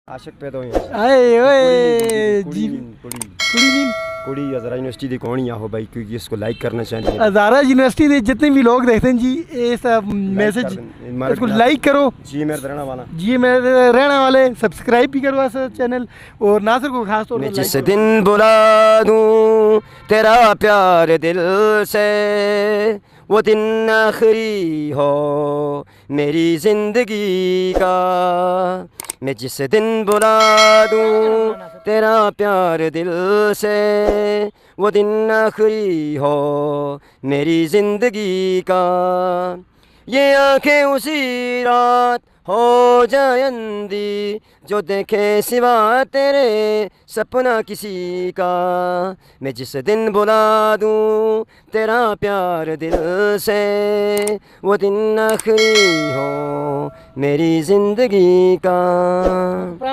आशिक पैदा हुए आए ओए जी कुड़ी कुड़ी नीन कुड़ी हज़ारा यूनिवर्सिटी दी कौन हो भाई, क्योंकि इसको लाइक करना चाहिए। हज़ारा यूनिवर्सिटी के जितने भी लोग देखते हैं जी ये सब मैसेज इसको लाइक करो जी मेरे रहना वाला जी मेरे रहने वाले सब्सक्राइब भी करो ऐसा चैनल। और नासिर को खास तौर मैं पर जिस like दिन बुला दूं तेरा प्यार दिल से, वो दिन आखिरी हो मेरी ज़िंदगी का। मैं जिस दिन बुला दूं तेरा प्यार दिल से, वो दिन आखिरी हो मेरी ज़िंदगी का। ये आंखें उसी रात हो जाए अंधी, जो देखे सिवा तेरे सपना किसी का। मैं जिस दिन बुला दूं तेरा प्यार दिल से, वो दिन आखिरी हो मेरी ज़िंदगी का।